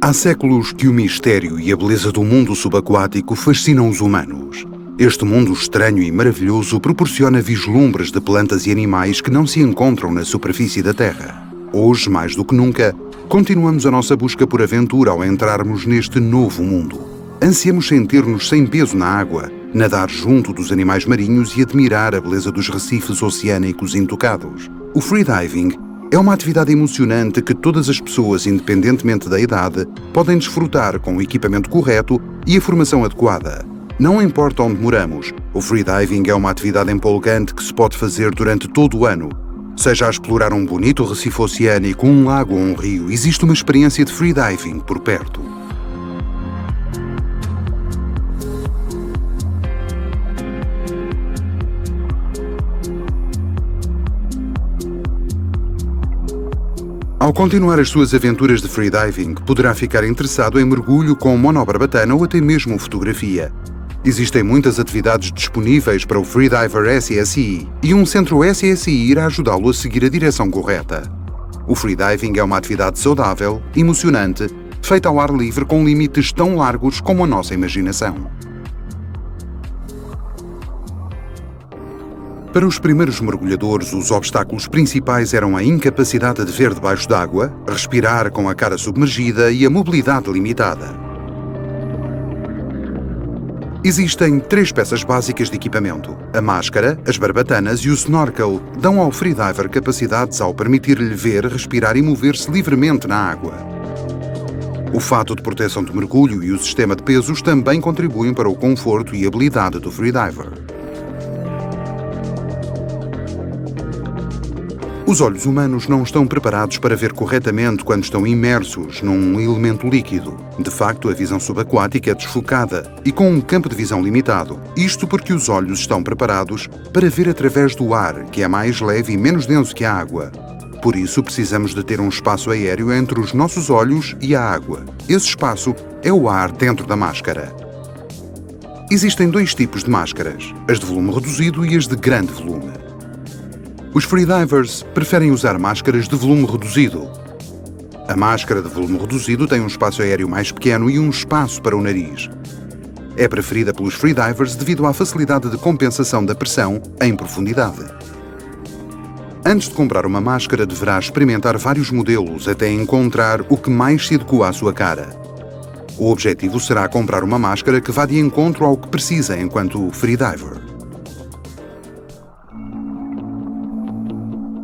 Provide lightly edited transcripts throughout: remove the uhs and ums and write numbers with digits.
Há séculos que o mistério e a beleza do mundo subaquático fascinam os humanos. Este mundo estranho e maravilhoso proporciona vislumbres de plantas e animais que não se encontram na superfície da Terra. Hoje, mais do que nunca, continuamos a nossa busca por aventura ao entrarmos neste novo mundo. Ansiamos sentir-nos sem peso na água, nadar junto dos animais marinhos e admirar a beleza dos recifes oceânicos intocados. O freediving é uma atividade emocionante que todas as pessoas, independentemente da idade, podem desfrutar com o equipamento correto e a formação adequada. Não importa onde moramos, o freediving é uma atividade empolgante que se pode fazer durante todo o ano. Seja a explorar um bonito recife oceânico, um lago ou um rio, existe uma experiência de freediving por perto. Ao continuar as suas aventuras de freediving, poderá ficar interessado em mergulho com monobarbatana ou até mesmo fotografia. Existem muitas atividades disponíveis para o Freediver SSI e um centro SSI irá ajudá-lo a seguir a direção correta. O freediving é uma atividade saudável, emocionante, feita ao ar livre com limites tão largos como a nossa imaginação. Para os primeiros mergulhadores, os obstáculos principais eram a incapacidade de ver debaixo d'água, respirar com a cara submergida e a mobilidade limitada. Existem 3 peças básicas de equipamento. A máscara, as barbatanas e o snorkel dão ao freediver capacidades ao permitir-lhe ver, respirar e mover-se livremente na água. O fato de proteção de mergulho e o sistema de pesos também contribuem para o conforto e habilidade do freediver. Os olhos humanos não estão preparados para ver corretamente quando estão imersos num elemento líquido. De facto, a visão subaquática é desfocada e com um campo de visão limitado. Isto porque os olhos estão preparados para ver através do ar, que é mais leve e menos denso que a água. Por isso, precisamos de ter um espaço aéreo entre os nossos olhos e a água. Esse espaço é o ar dentro da máscara. Existem 2 tipos de máscaras, as de volume reduzido e as de grande volume. Os freedivers preferem usar máscaras de volume reduzido. A máscara de volume reduzido tem um espaço aéreo mais pequeno e um espaço para o nariz. É preferida pelos freedivers devido à facilidade de compensação da pressão em profundidade. Antes de comprar uma máscara, deverá experimentar vários modelos até encontrar o que mais se adequa à sua cara. O objetivo será comprar uma máscara que vá de encontro ao que precisa enquanto freediver.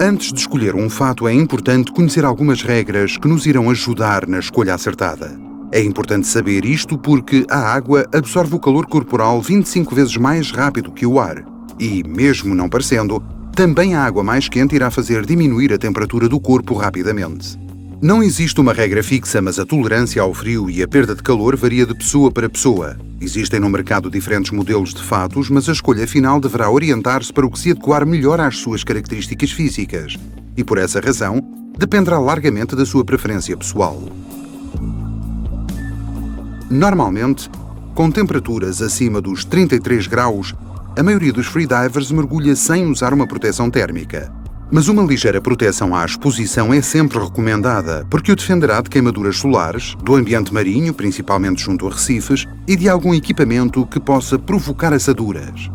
Antes de escolher um fato, é importante conhecer algumas regras que nos irão ajudar na escolha acertada. É importante saber isto porque a água absorve o calor corporal 25 vezes mais rápido que o ar. E, mesmo não parecendo, também a água mais quente irá fazer diminuir a temperatura do corpo rapidamente. Não existe uma regra fixa, mas a tolerância ao frio e a perda de calor varia de pessoa para pessoa. Existem no mercado diferentes modelos de fatos, mas a escolha final deverá orientar-se para o que se adequar melhor às suas características físicas. E por essa razão, dependerá largamente da sua preferência pessoal. Normalmente, com temperaturas acima dos 33 graus, a maioria dos freedivers mergulha sem usar uma proteção térmica. Mas uma ligeira proteção à exposição é sempre recomendada, porque o defenderá de queimaduras solares, do ambiente marinho, principalmente junto a recifes, e de algum equipamento que possa provocar assaduras.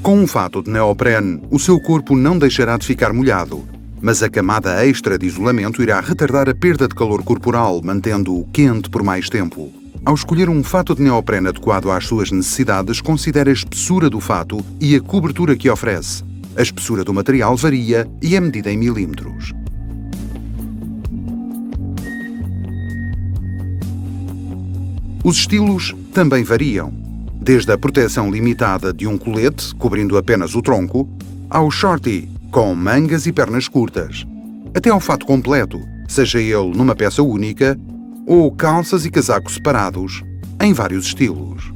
Com um fato de neoprene, o seu corpo não deixará de ficar molhado, mas a camada extra de isolamento irá retardar a perda de calor corporal, mantendo-o quente por mais tempo. Ao escolher um fato de neoprene adequado às suas necessidades, considere a espessura do fato e a cobertura que oferece. A espessura do material varia e é medida em milímetros. Os estilos também variam, desde a proteção limitada de um colete, cobrindo apenas o tronco, ao shorty, com mangas e pernas curtas, até ao fato completo, seja ele numa peça única, ou calças e casacos separados, em vários estilos.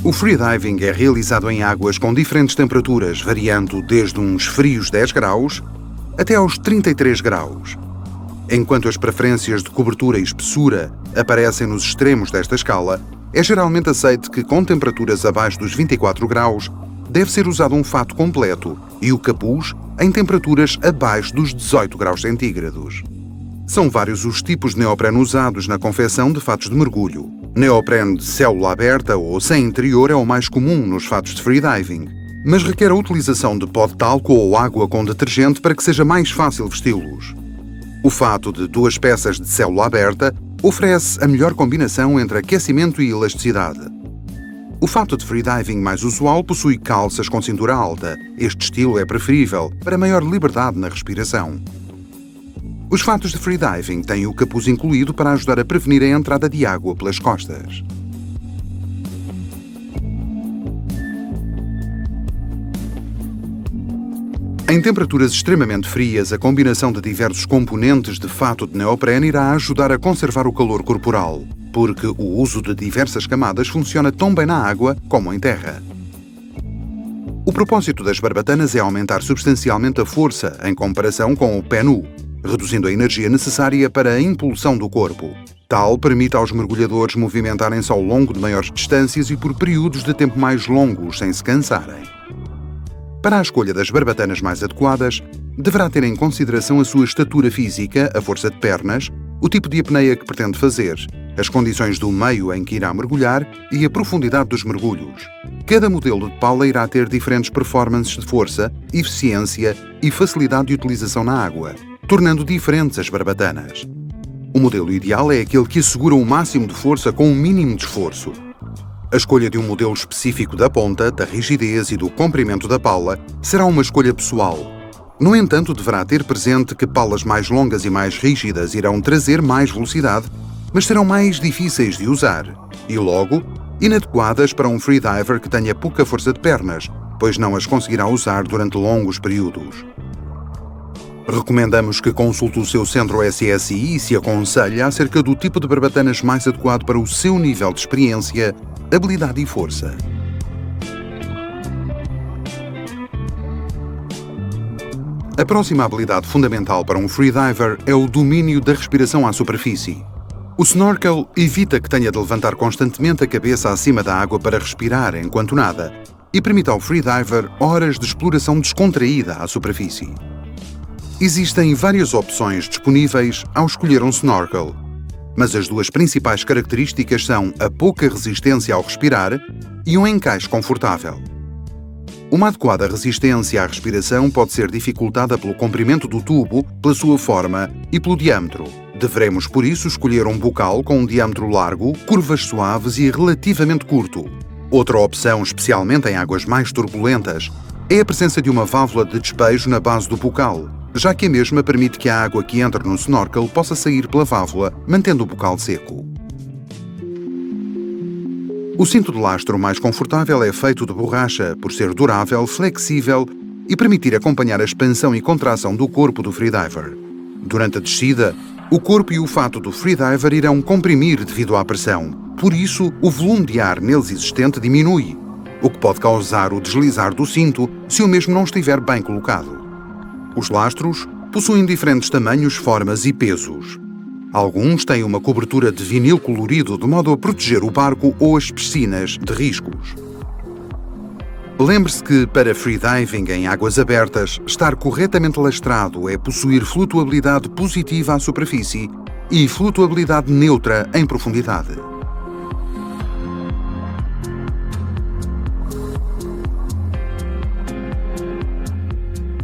O freediving é realizado em águas com diferentes temperaturas, variando desde uns frios 10 graus até aos 33 graus. Enquanto as preferências de cobertura e espessura aparecem nos extremos desta escala, é geralmente aceito que, com temperaturas abaixo dos 24 graus, deve ser usado um fato completo e o capuz em temperaturas abaixo dos 18 graus centígrados. São vários os tipos de neoprene usados na confecção de fatos de mergulho. Neoprene de célula aberta ou sem interior é o mais comum nos fatos de freediving, mas requer a utilização de pó de talco ou água com detergente para que seja mais fácil vesti-los. O fato de 2 peças de célula aberta oferece a melhor combinação entre aquecimento e elasticidade. O fato de freediving mais usual possui calças com cintura alta. Este estilo é preferível para maior liberdade na respiração. Os fatos de freediving têm o capuz incluído para ajudar a prevenir a entrada de água pelas costas. Em temperaturas extremamente frias, a combinação de diversos componentes de fato de neoprene irá ajudar a conservar o calor corporal, porque o uso de diversas camadas funciona tão bem na água como em terra. O propósito das barbatanas é aumentar substancialmente a força em comparação com o pé nu, reduzindo a energia necessária para a impulsão do corpo. Tal permite aos mergulhadores movimentarem-se ao longo de maiores distâncias e por períodos de tempo mais longos sem se cansarem. Para a escolha das barbatanas mais adequadas, deverá ter em consideração a sua estatura física, a força de pernas, o tipo de apneia que pretende fazer, as condições do meio em que irá mergulhar e a profundidade dos mergulhos. Cada modelo de pala irá ter diferentes performances de força, eficiência e facilidade de utilização na água, tornando diferentes as barbatanas. O modelo ideal é aquele que assegura o máximo de força com um mínimo de esforço. A escolha de um modelo específico da ponta, da rigidez e do comprimento da pala será uma escolha pessoal. No entanto, deverá ter presente que palas mais longas e mais rígidas irão trazer mais velocidade, mas serão mais difíceis de usar e, logo, inadequadas para um freediver que tenha pouca força de pernas, pois não as conseguirá usar durante longos períodos. Recomendamos que consulte o seu centro SSI e se aconselhe acerca do tipo de barbatanas mais adequado para o seu nível de experiência, habilidade e força. A próxima habilidade fundamental para um freediver é o domínio da respiração à superfície. O snorkel evita que tenha de levantar constantemente a cabeça acima da água para respirar enquanto nada e permite ao freediver horas de exploração descontraída à superfície. Existem várias opções disponíveis ao escolher um snorkel, mas as duas principais características são a pouca resistência ao respirar e um encaixe confortável. Uma adequada resistência à respiração pode ser dificultada pelo comprimento do tubo, pela sua forma e pelo diâmetro. Deveremos, por isso, escolher um bocal com um diâmetro largo, curvas suaves e relativamente curto. Outra opção, especialmente em águas mais turbulentas, é a presença de uma válvula de despejo na base do bocal, já que a mesma permite que a água que entra no snorkel possa sair pela válvula, mantendo o bocal seco. O cinto de lastro mais confortável é feito de borracha, por ser durável, flexível e permitir acompanhar a expansão e contração do corpo do freediver. Durante a descida, o corpo e o fato do freediver irão comprimir devido à pressão, por isso o volume de ar neles existente diminui, o que pode causar o deslizar do cinto se o mesmo não estiver bem colocado. Os lastros possuem diferentes tamanhos, formas e pesos. Alguns têm uma cobertura de vinil colorido de modo a proteger o barco ou as piscinas de riscos. Lembre-se que, para freediving em águas abertas, estar corretamente lastrado é possuir flutuabilidade positiva à superfície e flutuabilidade neutra em profundidade.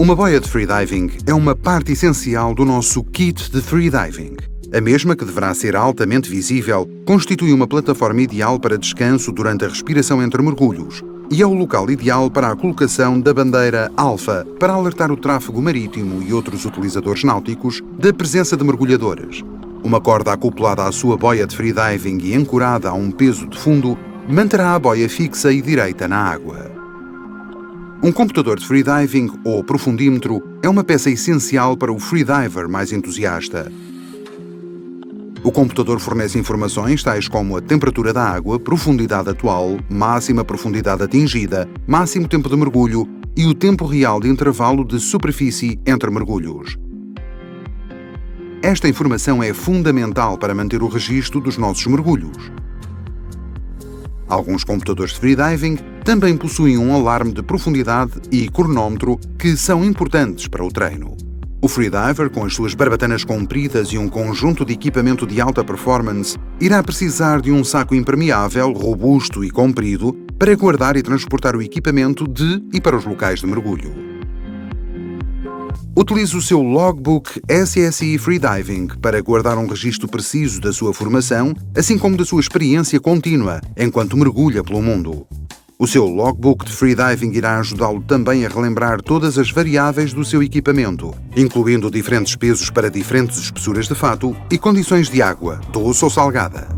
Uma boia de freediving é uma parte essencial do nosso kit de freediving. A mesma, que deverá ser altamente visível, constitui uma plataforma ideal para descanso durante a respiração entre mergulhos e é o local ideal para a colocação da bandeira Alfa para alertar o tráfego marítimo e outros utilizadores náuticos da presença de mergulhadores. Uma corda acoplada à sua boia de freediving e ancorada a um peso de fundo manterá a boia fixa e direita na água. Um computador de freediving ou profundímetro é uma peça essencial para o freediver mais entusiasta. O computador fornece informações tais como a temperatura da água, profundidade atual, máxima profundidade atingida, máximo tempo de mergulho e o tempo real de intervalo de superfície entre mergulhos. Esta informação é fundamental para manter o registro dos nossos mergulhos. Alguns computadores de freediving também possuem um alarme de profundidade e cronómetro que são importantes para o treino. O freediver, com as suas barbatanas compridas e um conjunto de equipamento de alta performance, irá precisar de um saco impermeável, robusto e comprido para guardar e transportar o equipamento de e para os locais de mergulho. Utilize o seu logbook SSI Freediving para guardar um registro preciso da sua formação, assim como da sua experiência contínua enquanto mergulha pelo mundo. O seu logbook de freediving irá ajudá-lo também a relembrar todas as variáveis do seu equipamento, incluindo diferentes pesos para diferentes espessuras de fato e condições de água, doce ou salgada.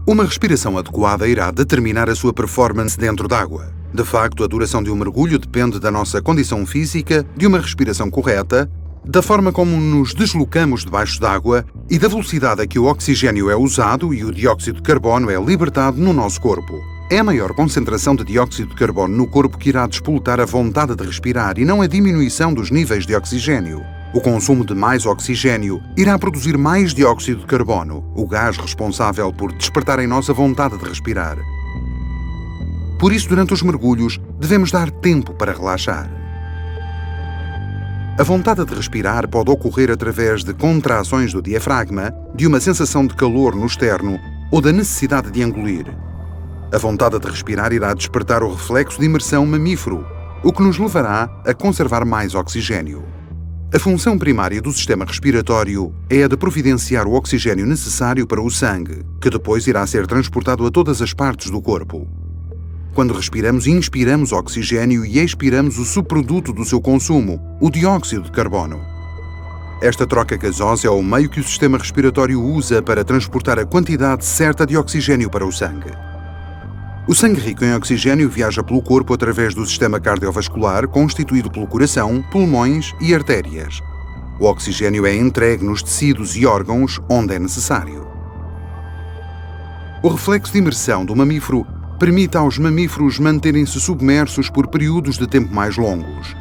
Uma respiração adequada irá determinar a sua performance dentro d'água. De facto, a duração de um mergulho depende da nossa condição física, de uma respiração correta, da forma como nos deslocamos debaixo d'água e da velocidade a que o oxigênio é usado e o dióxido de carbono é libertado no nosso corpo. É a maior concentração de dióxido de carbono no corpo que irá despoltar a vontade de respirar e não a diminuição dos níveis de oxigênio. O consumo de mais oxigênio irá produzir mais dióxido de carbono, o gás responsável por despertar em nós a vontade de respirar. Por isso, durante os mergulhos, devemos dar tempo para relaxar. A vontade de respirar pode ocorrer através de contrações do diafragma, de uma sensação de calor no externo ou da necessidade de engolir. A vontade de respirar irá despertar o reflexo de imersão mamífero, o que nos levará a conservar mais oxigênio. A função primária do sistema respiratório é a de providenciar o oxigênio necessário para o sangue, que depois irá ser transportado a todas as partes do corpo. Quando respiramos, inspiramos oxigênio e expiramos o subproduto do seu consumo, o dióxido de carbono. Esta troca gasosa é o meio que o sistema respiratório usa para transportar a quantidade certa de oxigênio para o sangue. O sangue rico em oxigênio viaja pelo corpo através do sistema cardiovascular, constituído pelo coração, pulmões e artérias. O oxigênio é entregue nos tecidos e órgãos onde é necessário. O reflexo de imersão do mamífero permite aos mamíferos manterem-se submersos por períodos de tempo mais longos.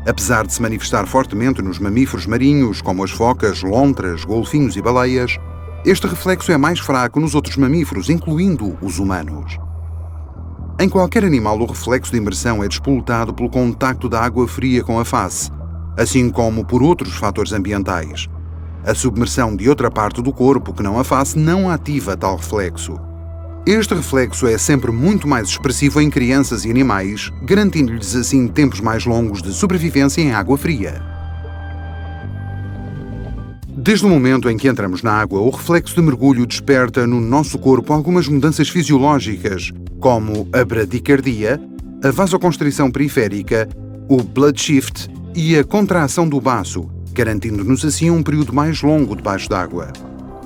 Apesar de se manifestar fortemente nos mamíferos marinhos, como as focas, lontras, golfinhos e baleias, este reflexo é mais fraco nos outros mamíferos, incluindo os humanos. Em qualquer animal, o reflexo de imersão é despoltado pelo contacto da água fria com a face, assim como por outros fatores ambientais. A submersão de outra parte do corpo, que não a face, não ativa tal reflexo. Este reflexo é sempre muito mais expressivo em crianças e animais, garantindo-lhes assim tempos mais longos de sobrevivência em água fria. Desde o momento em que entramos na água, o reflexo de mergulho desperta no nosso corpo algumas mudanças fisiológicas, como a bradicardia, a vasoconstrição periférica, o blood shift e a contração do baço, garantindo-nos assim um período mais longo debaixo d'água.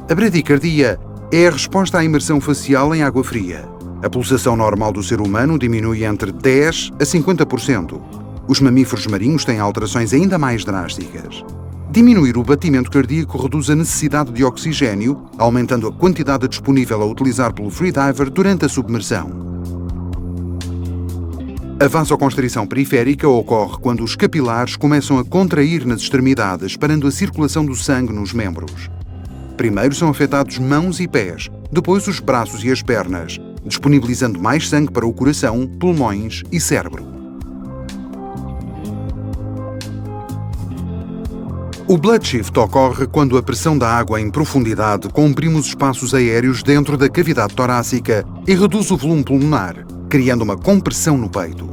A bradicardia é a resposta à imersão facial em água fria. A pulsação normal do ser humano diminui entre 10% a 50%. Os mamíferos marinhos têm alterações ainda mais drásticas. Diminuir o batimento cardíaco reduz a necessidade de oxigênio, aumentando a quantidade disponível a utilizar pelo freediver durante a submersão. A vasoconstrição periférica ocorre quando os capilares começam a contrair nas extremidades, parando a circulação do sangue nos membros. Primeiro são afetados mãos e pés, depois os braços e as pernas, disponibilizando mais sangue para o coração, pulmões e cérebro. O blood shift ocorre quando a pressão da água em profundidade comprime os espaços aéreos dentro da cavidade torácica e reduz o volume pulmonar, criando uma compressão no peito.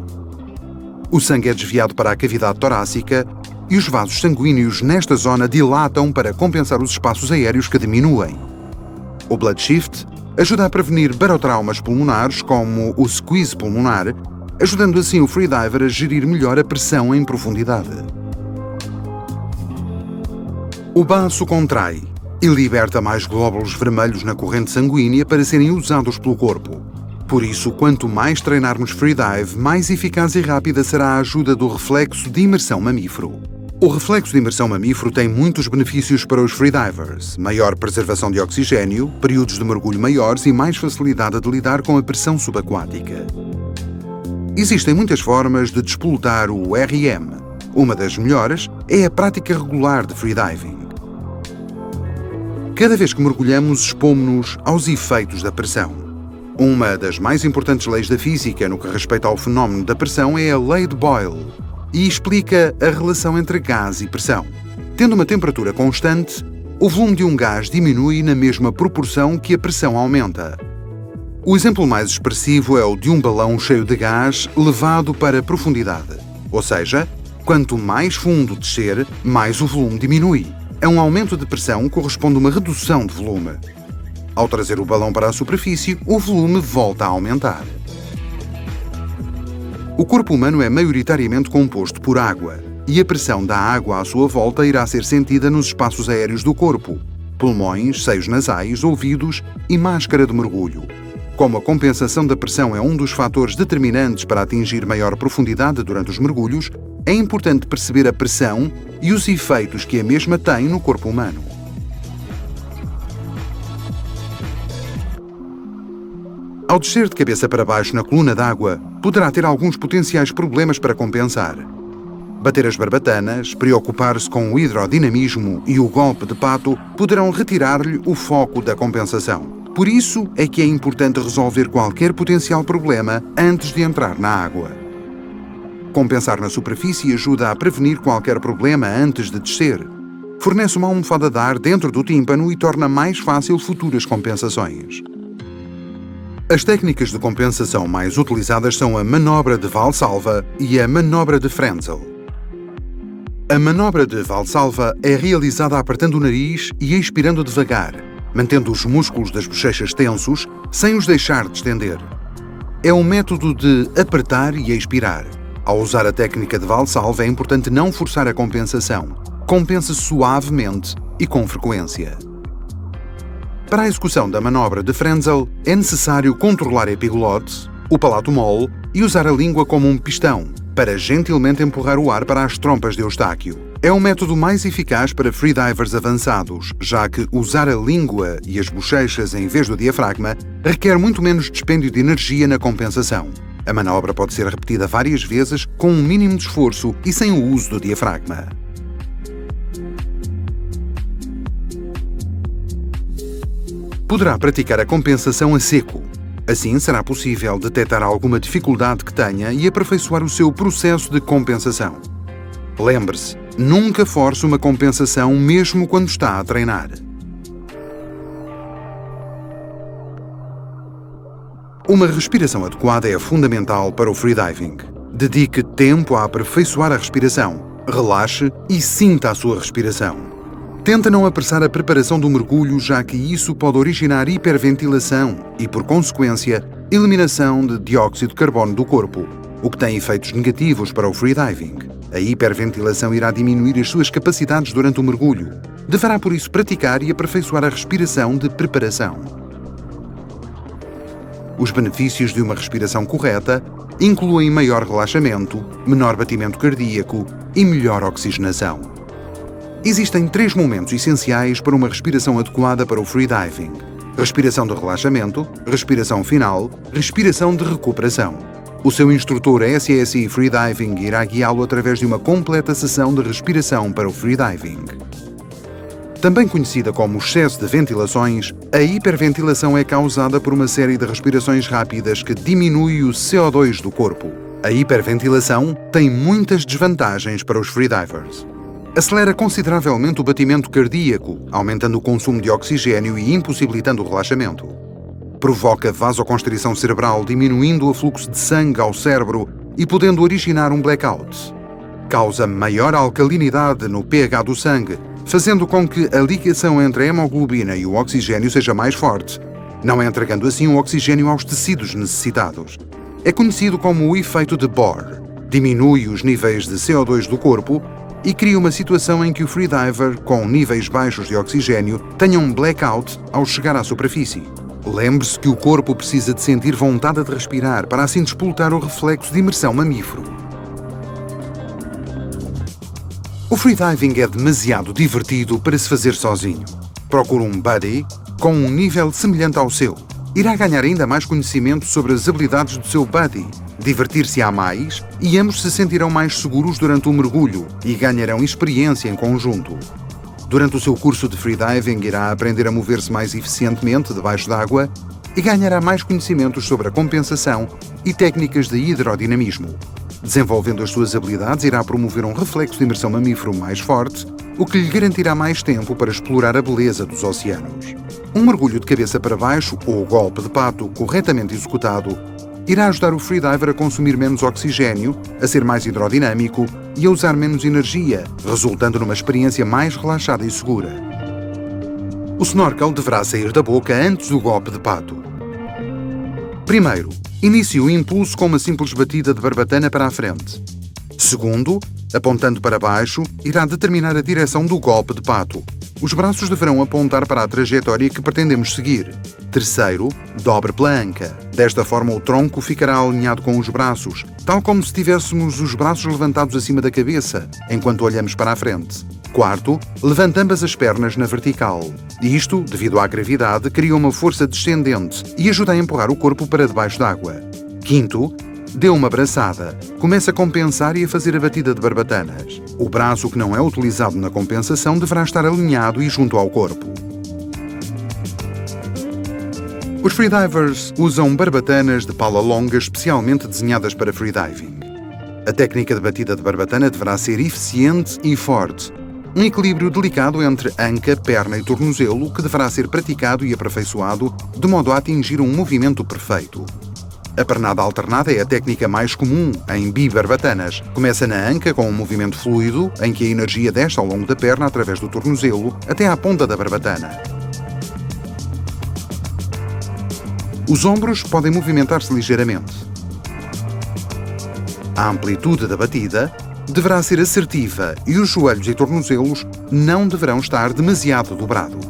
O sangue é desviado para a cavidade torácica e os vasos sanguíneos nesta zona dilatam para compensar os espaços aéreos que diminuem. O blood shift ajuda a prevenir barotraumas pulmonares, como o squeeze pulmonar, ajudando assim o freediver a gerir melhor a pressão em profundidade. O baço contrai e liberta mais glóbulos vermelhos na corrente sanguínea para serem usados pelo corpo. Por isso, quanto mais treinarmos freedive, mais eficaz e rápida será a ajuda do reflexo de imersão mamífero. O reflexo de imersão mamífero tem muitos benefícios para os freedivers: maior preservação de oxigênio, períodos de mergulho maiores e mais facilidade de lidar com a pressão subaquática. Existem muitas formas de despoltar o RM. Uma das melhores é a prática regular de freediving. Cada vez que mergulhamos, expomos-nos aos efeitos da pressão. Uma das mais importantes leis da física no que respeita ao fenómeno da pressão é a Lei de Boyle e explica a relação entre gás e pressão. Tendo uma temperatura constante, o volume de um gás diminui na mesma proporção que a pressão aumenta. O exemplo mais expressivo é o de um balão cheio de gás levado para a profundidade. Ou seja, quanto mais fundo descer, mais o volume diminui. A um aumento de pressão corresponde uma redução de volume. Ao trazer o balão para a superfície, o volume volta a aumentar. O corpo humano é maioritariamente composto por água, e a pressão da água à sua volta irá ser sentida nos espaços aéreos do corpo, pulmões, seios nasais, ouvidos e máscara de mergulho. Como a compensação da pressão é um dos fatores determinantes para atingir maior profundidade durante os mergulhos, é importante perceber a pressão e os efeitos que a mesma tem no corpo humano. Ao descer de cabeça para baixo na coluna d'água, poderá ter alguns potenciais problemas para compensar. Bater as barbatanas, preocupar-se com o hidrodinamismo e o golpe de pato poderão retirar-lhe o foco da compensação. Por isso é que é importante resolver qualquer potencial problema antes de entrar na água. Compensar na superfície ajuda a prevenir qualquer problema antes de descer. Fornece uma almofada de ar dentro do tímpano e torna mais fácil futuras compensações. As técnicas de compensação mais utilizadas são a manobra de Valsalva e a manobra de Frenzel. A manobra de Valsalva é realizada apertando o nariz e expirando devagar, mantendo os músculos das bochechas tensos, sem os deixar distender. É um método de apertar e expirar. Ao usar a técnica de Valsalva é importante não forçar a compensação. Compense suavemente e com frequência. Para a execução da manobra de Frenzel, é necessário controlar a epiglote, o palato mole e usar a língua como um pistão, para gentilmente empurrar o ar para as trompas de Eustáquio. É um método mais eficaz para freedivers avançados, já que usar a língua e as bochechas em vez do diafragma requer muito menos dispêndio de energia na compensação. A manobra pode ser repetida várias vezes com um mínimo de esforço e sem o uso do diafragma. Poderá praticar a compensação a seco. Assim, será possível detectar alguma dificuldade que tenha e aperfeiçoar o seu processo de compensação. Lembre-se, nunca force uma compensação mesmo quando está a treinar. Uma respiração adequada é fundamental para o freediving. Dedique tempo a aperfeiçoar a respiração, relaxe e sinta a sua respiração. Tenta não apressar a preparação do mergulho, já que isso pode originar hiperventilação e, por consequência, eliminação de dióxido de carbono do corpo, o que tem efeitos negativos para o freediving. A hiperventilação irá diminuir as suas capacidades durante o mergulho. Deverá, por isso, praticar e aperfeiçoar a respiração de preparação. Os benefícios de uma respiração correta incluem maior relaxamento, menor batimento cardíaco e melhor oxigenação. Existem 3 momentos essenciais para uma respiração adequada para o freediving: respiração de relaxamento, respiração final, respiração de recuperação. O seu instrutor SSI Freediving irá guiá-lo através de uma completa sessão de respiração para o freediving. Também conhecida como excesso de ventilações, a hiperventilação é causada por uma série de respirações rápidas que diminui o CO2 do corpo. A hiperventilação tem muitas desvantagens para os freedivers. Acelera consideravelmente o batimento cardíaco, aumentando o consumo de oxigênio e impossibilitando o relaxamento. Provoca vasoconstrição cerebral, diminuindo o fluxo de sangue ao cérebro e podendo originar um blackout. Causa maior alcalinidade no pH do sangue, fazendo com que a ligação entre a hemoglobina e o oxigênio seja mais forte, não entregando assim o oxigênio aos tecidos necessitados. É conhecido como o efeito de Bohr. Diminui os níveis de CO2 do corpo e cria uma situação em que o freediver, com níveis baixos de oxigênio, tenha um blackout ao chegar à superfície. Lembre-se que o corpo precisa de sentir vontade de respirar para assim despoltar o reflexo de imersão mamífero. O freediving é demasiado divertido para se fazer sozinho. Procure um buddy com um nível semelhante ao seu. Irá ganhar ainda mais conhecimento sobre as habilidades do seu buddy, divertir-se-á mais e ambos se sentirão mais seguros durante o mergulho e ganharão experiência em conjunto. Durante o seu curso de freediving, irá aprender a mover-se mais eficientemente debaixo d'água e ganhará mais conhecimentos sobre a compensação e técnicas de hidrodinamismo. Desenvolvendo as suas habilidades, irá promover um reflexo de imersão mamífero mais forte, o que lhe garantirá mais tempo para explorar a beleza dos oceanos. Um mergulho de cabeça para baixo, ou golpe de pato, corretamente executado, irá ajudar o freediver a consumir menos oxigênio, a ser mais hidrodinâmico e a usar menos energia, resultando numa experiência mais relaxada e segura. O snorkel deverá sair da boca antes do golpe de pato. Primeiro, inicie o impulso com uma simples batida de barbatana para a frente. Segundo, apontando para baixo, irá determinar a direção do golpe de pato. Os braços deverão apontar para a trajetória que pretendemos seguir. Terceiro, dobre pela anca. Desta forma, o tronco ficará alinhado com os braços, tal como se tivéssemos os braços levantados acima da cabeça, enquanto olhamos para a frente. Quarto, levante ambas as pernas na vertical. Isto, devido à gravidade, cria uma força descendente e ajuda a empurrar o corpo para debaixo d'água. Quinto, dê uma braçada. Comece a compensar e a fazer a batida de barbatanas. O braço que não é utilizado na compensação deverá estar alinhado e junto ao corpo. Os freedivers usam barbatanas de pala longa especialmente desenhadas para freediving. A técnica de batida de barbatana deverá ser eficiente e forte. Um equilíbrio delicado entre anca, perna e tornozelo que deverá ser praticado e aperfeiçoado de modo a atingir um movimento perfeito. A pernada alternada é a técnica mais comum em bibarbatanas. Começa na anca com um movimento fluido, em que a energia desce ao longo da perna através do tornozelo até à ponta da barbatana. Os ombros podem movimentar-se ligeiramente. A amplitude da batida deverá ser assertiva e os joelhos e tornozelos não deverão estar demasiado dobrados.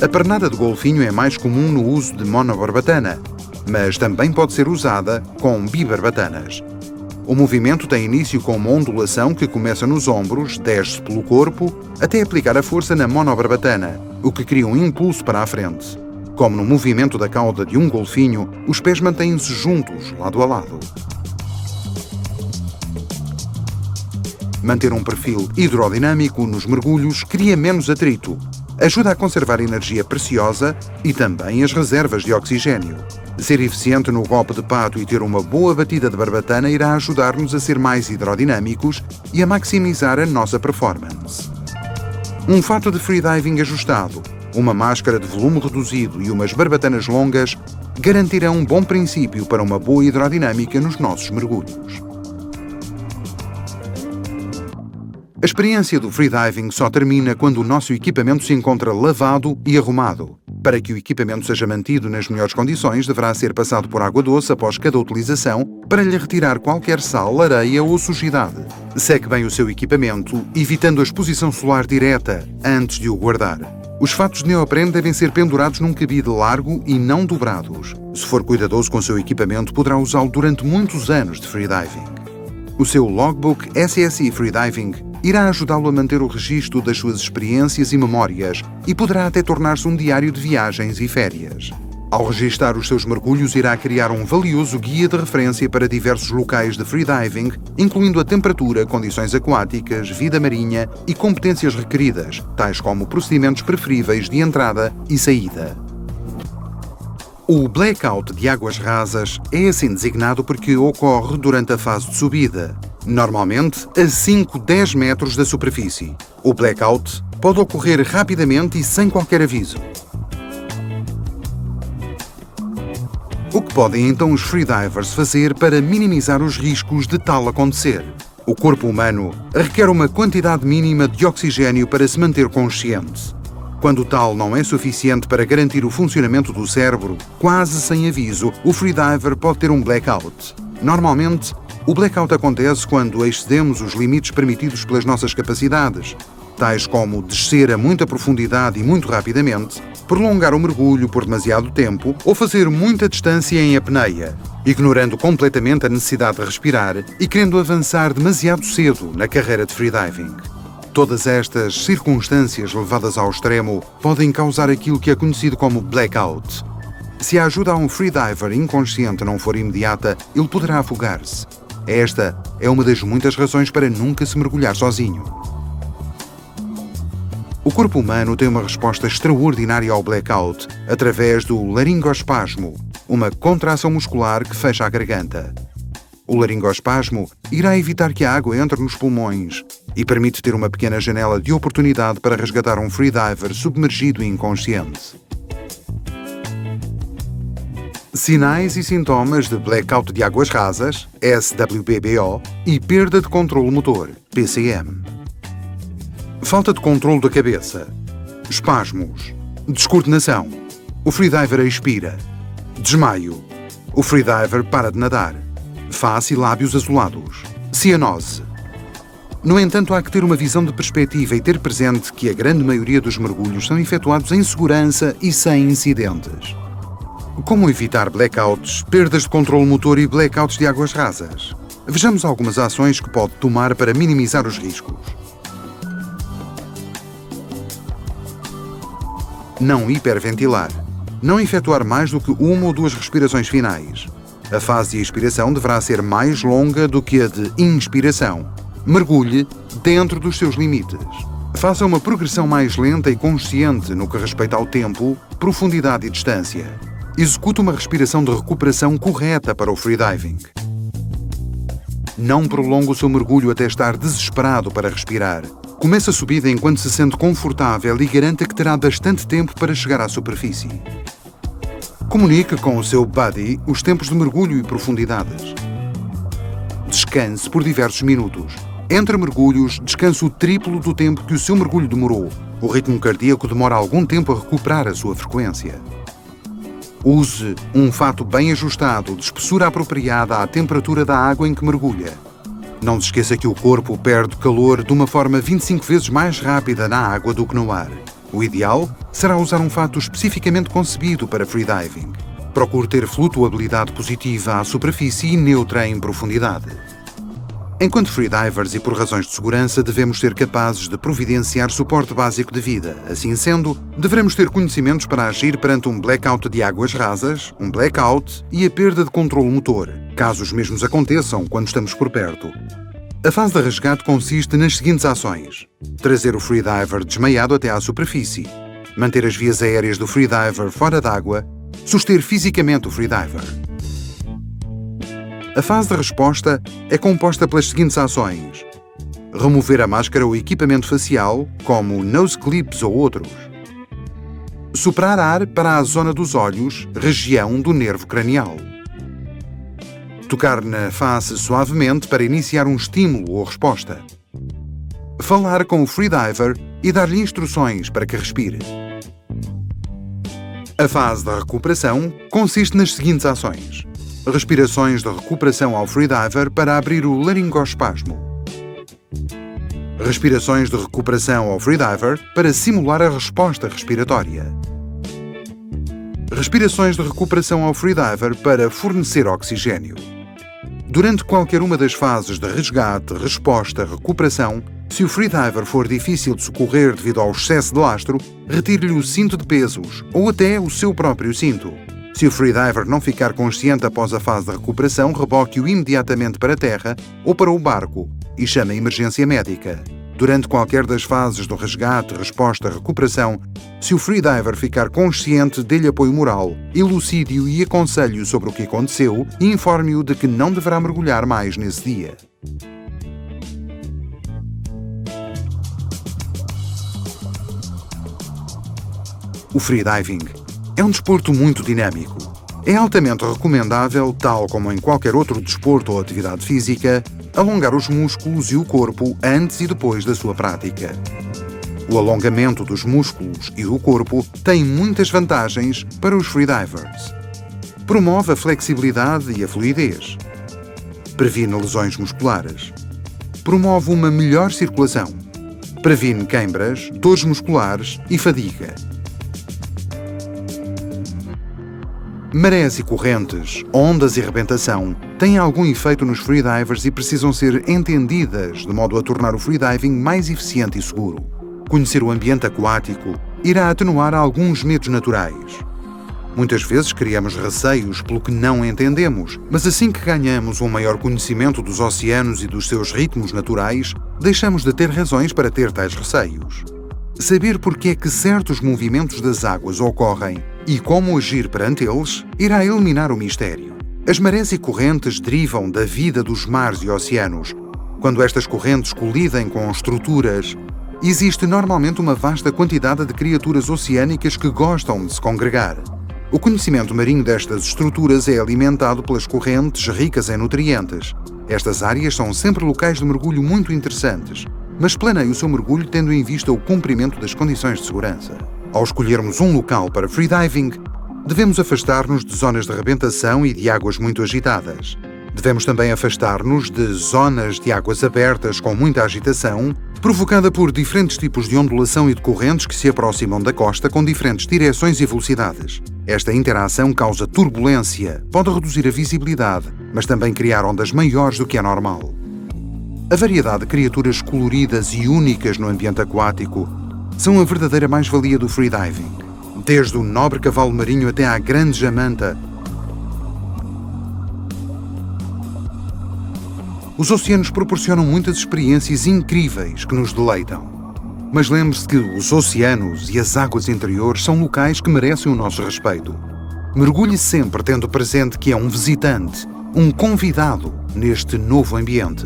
A pernada de golfinho é mais comum no uso de monobarbatana, mas também pode ser usada com bibarbatanas. O movimento tem início com uma ondulação que começa nos ombros, desce pelo corpo, até aplicar a força na monobarbatana, o que cria um impulso para a frente. Como no movimento da cauda de um golfinho, os pés mantêm-se juntos, lado a lado. Manter um perfil hidrodinâmico nos mergulhos cria menos atrito, ajuda a conservar energia preciosa e também as reservas de oxigênio. Ser eficiente no golpe de pato e ter uma boa batida de barbatana irá ajudar-nos a ser mais hidrodinâmicos e a maximizar a nossa performance. Um fato de freediving ajustado, uma máscara de volume reduzido e umas barbatanas longas garantirão um bom princípio para uma boa hidrodinâmica nos nossos mergulhos. A experiência do freediving só termina quando o nosso equipamento se encontra lavado e arrumado. Para que o equipamento seja mantido nas melhores condições, deverá ser passado por água doce após cada utilização para lhe retirar qualquer sal, areia ou sujidade. Seque bem o seu equipamento, evitando a exposição solar direta antes de o guardar. Os fatos de neoprene devem ser pendurados num cabide largo e não dobrados. Se for cuidadoso com o seu equipamento, poderá usá-lo durante muitos anos de freediving. O seu logbook SSI Freediving irá ajudá-lo a manter o registro das suas experiências e memórias e poderá até tornar-se um diário de viagens e férias. Ao registar os seus mergulhos, irá criar um valioso guia de referência para diversos locais de freediving, incluindo a temperatura, condições aquáticas, vida marinha e competências requeridas, tais como procedimentos preferíveis de entrada e saída. O blackout de águas rasas é assim designado porque ocorre durante a fase de subida, normalmente a 5-10 metros da superfície. O blackout pode ocorrer rapidamente e sem qualquer aviso. O que podem então os freedivers fazer para minimizar os riscos de tal acontecer? O corpo humano requer uma quantidade mínima de oxigênio para se manter consciente. Quando tal não é suficiente para garantir o funcionamento do cérebro, quase sem aviso, o freediver pode ter um blackout. Normalmente, o blackout acontece quando excedemos os limites permitidos pelas nossas capacidades, tais como descer a muita profundidade e muito rapidamente, prolongar o mergulho por demasiado tempo ou fazer muita distância em apneia, ignorando completamente a necessidade de respirar e querendo avançar demasiado cedo na carreira de freediving. Todas estas circunstâncias levadas ao extremo podem causar aquilo que é conhecido como blackout. Se a ajuda a um freediver inconsciente não for imediata, ele poderá afogar-se. Esta é uma das muitas razões para nunca se mergulhar sozinho. O corpo humano tem uma resposta extraordinária ao blackout através do laringoespasmo, uma contração muscular que fecha a garganta. O laringoespasmo irá evitar que a água entre nos pulmões e permite ter uma pequena janela de oportunidade para resgatar um freediver submergido e inconsciente. Sinais e sintomas de blackout de águas rasas, SWBBO, e perda de controle motor, PCM. Falta de controle da cabeça, espasmos, descoordenação, o freediver expira, desmaio, o freediver para de nadar, face e lábios azulados, cianose. No entanto, há que ter uma visão de perspectiva e ter presente que a grande maioria dos mergulhos são efetuados em segurança e sem incidentes. Como evitar blackouts, perdas de controle motor e blackouts de águas rasas? Vejamos algumas ações que pode tomar para minimizar os riscos. Não hiperventilar. Não efetuar mais do que uma ou duas respirações finais. A fase de expiração deverá ser mais longa do que a de inspiração. Mergulhe dentro dos seus limites. Faça uma progressão mais lenta e consciente no que respeita ao tempo, profundidade e distância. Execute uma respiração de recuperação correta para o freediving. Não prolongue o seu mergulho até estar desesperado para respirar. Comece a subida enquanto se sente confortável e garanta que terá bastante tempo para chegar à superfície. Comunique com o seu buddy os tempos de mergulho e profundidades. Descanse por diversos minutos. Entre mergulhos, descanse o triplo do tempo que o seu mergulho demorou. O ritmo cardíaco demora algum tempo a recuperar a sua frequência. Use um fato bem ajustado, de espessura apropriada à temperatura da água em que mergulha. Não se esqueça que o corpo perde calor de uma forma 25 vezes mais rápida na água do que no ar. O ideal será usar um fato especificamente concebido para freediving. Procure ter flutuabilidade positiva à superfície e neutra em profundidade. Enquanto freedivers e por razões de segurança, devemos ser capazes de providenciar suporte básico de vida. Assim sendo, deveremos ter conhecimentos para agir perante um blackout de águas rasas, um blackout e a perda de controle motor, caso os mesmos aconteçam quando estamos por perto. A fase de resgate consiste nas seguintes ações: trazer o freediver desmaiado até à superfície, manter as vias aéreas do freediver fora d'água, suster fisicamente o freediver. A fase de resposta é composta pelas seguintes ações: remover a máscara ou equipamento facial, como nose clips ou outros. Soprar ar para a zona dos olhos, região do nervo cranial. Tocar na face suavemente para iniciar um estímulo ou resposta. Falar com o freediver e dar-lhe instruções para que respire. A fase da recuperação consiste nas seguintes ações: respirações de recuperação ao freediver para abrir o laringoespasmo. Respirações de recuperação ao freediver para simular a resposta respiratória. Respirações de recuperação ao freediver para fornecer oxigênio. Durante qualquer uma das fases de resgate, resposta, recuperação, se o freediver for difícil de socorrer devido ao excesso de lastro, retire-lhe o cinto de pesos ou até o seu próprio cinto. Se o freediver não ficar consciente após a fase de recuperação, reboque-o imediatamente para a terra ou para o barco e chame a emergência médica. Durante qualquer das fases do resgate, resposta, recuperação, se o freediver ficar consciente, dê-lhe apoio moral, elucide-o e aconselhe-o sobre o que aconteceu e informe-o de que não deverá mergulhar mais nesse dia. O freediving é um desporto muito dinâmico. É altamente recomendável, tal como em qualquer outro desporto ou atividade física, alongar os músculos e o corpo antes e depois da sua prática. O alongamento dos músculos e do corpo tem muitas vantagens para os freedivers. Promove a flexibilidade e a fluidez. Previne lesões musculares. Promove uma melhor circulação. Previne queimbras, dores musculares e fadiga. Marés e correntes, ondas e rebentação têm algum efeito nos freedivers e precisam ser entendidas de modo a tornar o freediving mais eficiente e seguro. Conhecer o ambiente aquático irá atenuar alguns medos naturais. Muitas vezes criamos receios pelo que não entendemos, mas assim que ganhamos um maior conhecimento dos oceanos e dos seus ritmos naturais, deixamos de ter razões para ter tais receios. Saber porque é que certos movimentos das águas ocorrem e como agir perante eles irá eliminar o mistério. As marés e correntes derivam da vida dos mares e oceanos. Quando estas correntes colidem com estruturas, existe normalmente uma vasta quantidade de criaturas oceânicas que gostam de se congregar. O conhecimento marinho destas estruturas é alimentado pelas correntes ricas em nutrientes. Estas áreas são sempre locais de mergulho muito interessantes, mas planeie o seu mergulho tendo em vista o cumprimento das condições de segurança. Ao escolhermos um local para freediving, devemos afastar-nos de zonas de rebentação e de águas muito agitadas. Devemos também afastar-nos de zonas de águas abertas com muita agitação, provocada por diferentes tipos de ondulação e de correntes que se aproximam da costa com diferentes direções e velocidades. Esta interação causa turbulência, pode reduzir a visibilidade, mas também criar ondas maiores do que é normal. A variedade de criaturas coloridas e únicas no ambiente aquático são a verdadeira mais-valia do freediving. Desde o nobre cavalo marinho até à grande jamanta, os oceanos proporcionam muitas experiências incríveis que nos deleitam. Mas lembre-se que os oceanos e as águas interiores são locais que merecem o nosso respeito. Mergulhe sempre tendo presente que é um visitante, um convidado neste novo ambiente.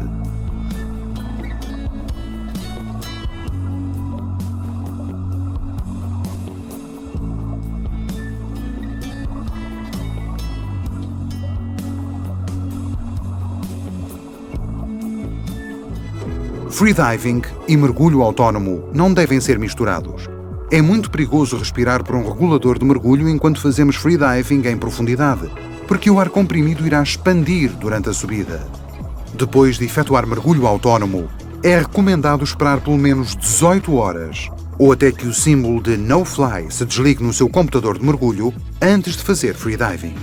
Freediving e mergulho autónomo não devem ser misturados. É muito perigoso respirar por um regulador de mergulho enquanto fazemos freediving em profundidade, porque o ar comprimido irá expandir durante a subida. Depois de efetuar mergulho autónomo, é recomendado esperar pelo menos 18 horas, ou até que o símbolo de No Fly se desligue no seu computador de mergulho antes de fazer freediving.